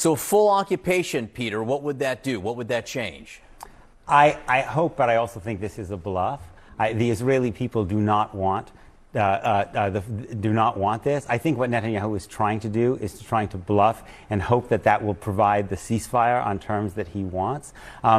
So full occupation, Peter, what would that do? What would that change? I hope, but I also think this is a bluff. The Israeli people do not want this. I think what Netanyahu is trying to do is trying to bluff and hope that that will provide the ceasefire on terms that he wants,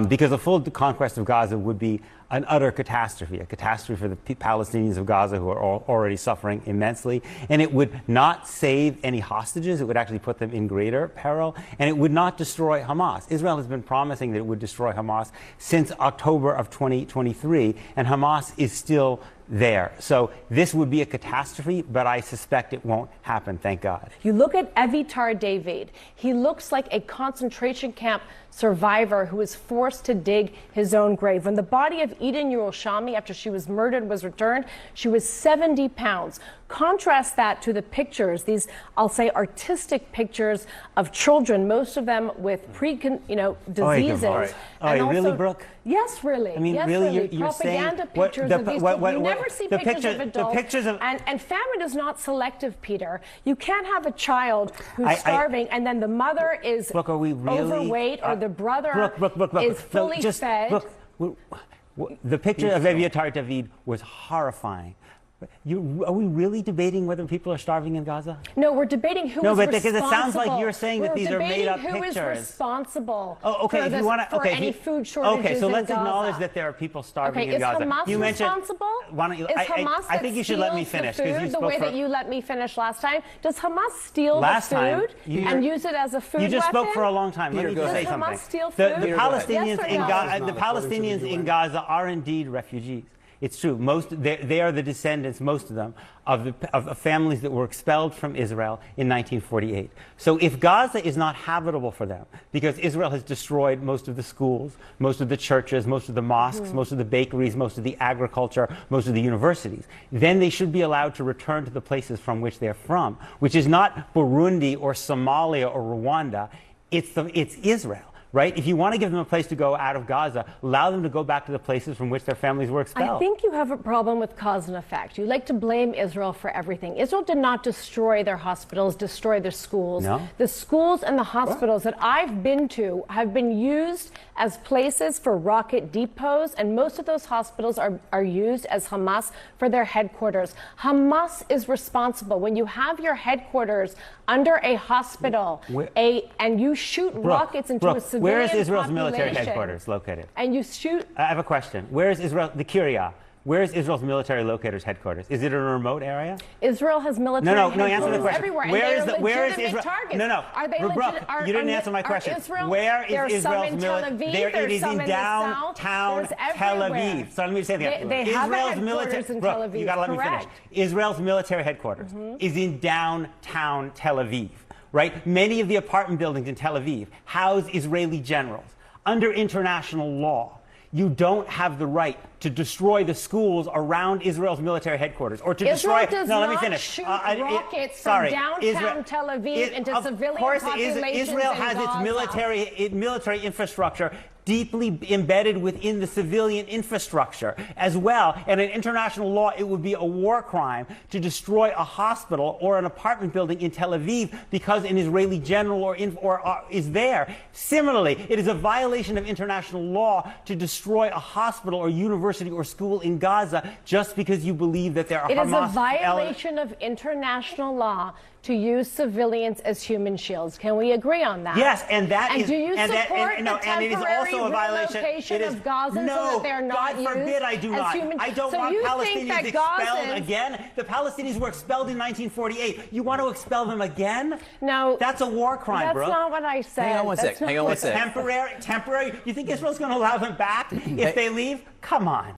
because a full conquest of Gaza would be an utter catastrophe, a catastrophe for the Palestinians of Gaza who are already suffering immensely, and it would not save any hostages. It would actually put them in greater peril, and it would not destroy Hamas. Israel has been promising that it would destroy Hamas since October of 2023, and Hamas is still there. So this would be a catastrophe, but I suspect it won't happen, thank God. You look at Avitar David. He looks like a concentration camp survivor who was forced to dig his own grave. When the body of Eden Yerushalmi, after she was murdered, was returned, she was 70 pounds. Contrast that to the pictures, these, I'll say, artistic pictures of children, most of them with diseases. And also, really, Brooke? Yes, really. I mean, yes, really, you're propaganda saying pictures of these children. You never see pictures of adults. And famine is not selective, Peter. You can't have a child who's starving and then the mother is Brooke, are we really, overweight or the brother Brooke, is fully fed. The picture of Avitar David was horrifying. Are we really debating whether people are starving in Gaza? No, we're debating who is responsible. No, but because it sounds like you're saying that these are made-up pictures. Who is responsible for any food shortages Okay, so let's in Gaza. acknowledge that there are people starving in Gaza. Is Hamas responsible? Why don't you, is Hamas I think you should let me finish. The way that you let me finish last time. Does Hamas steal the food and use it as a food weapon? You just spoke for a long time. Let me just say something. Does Hamas steal food? The Palestinians in Gaza are indeed refugees. It's true. They are the descendants, most of them, of families that were expelled from Israel in 1948. So if Gaza is not habitable for them, because Israel has destroyed most of the schools, most of the churches, most of the mosques, most of the bakeries, most of the agriculture, most of the universities, then they should be allowed to return to the places from which they're from, which is not Burundi or Somalia or Rwanda. It's Israel. Right? If you want to give them a place to go out of Gaza, allow them to go back to the places from which their families were expelled. I think you have a problem with cause and effect. You like to blame Israel for everything. Israel did not destroy their hospitals, destroy their schools. No? The schools and the hospitals that I've been to have been used as places for rocket depots, and most of those hospitals are used as Hamas for their headquarters. Hamas is responsible. When you have your headquarters under a hospital and you shoot rockets into a civilian Where is Israel's military headquarters located? And you shoot... I have a question. Where is Israel, the Kiryat? Where is Israel's military locators headquarters? Is it in a remote area? Israel has military headquarters answer the question. Everywhere. Where is Israel? Targets. No. Are they Brooke, you didn't answer my question. Where is Israel's military? It is in downtown Tel Aviv. So let me say that. They have headquarters in Tel Aviv. You got to let me finish. Israel's military headquarters is in downtown Tel Aviv. Right? Many of the apartment buildings in Tel Aviv house Israeli generals. Under international law, you don't have the right to destroy the schools around Israel's military headquarters or to destroy. No, let me finish. Shoot rockets from downtown Tel Aviv into civilian populations. Israel has its military infrastructure deeply embedded within the civilian infrastructure as well. And in international law, it would be a war crime to destroy a hospital or an apartment building in Tel Aviv because an Israeli general is there. Similarly, it is a violation of international law to destroy a hospital or university or school in Gaza just because you believe that there are Hamas. It is a violation of international law to use civilians as human shields. Can we agree on that? Yes, and that is... Do you support the temporary relocation of Gaza so that they're not used as human... No, God forbid I do not. I don't want Palestinians expelled again. The Palestinians were expelled in 1948. You want to expel them again? No. That's a war crime, bro. That's not what I said. Hang on one sec. Temporary? You think Israel's going to allow them back if they leave? Come on.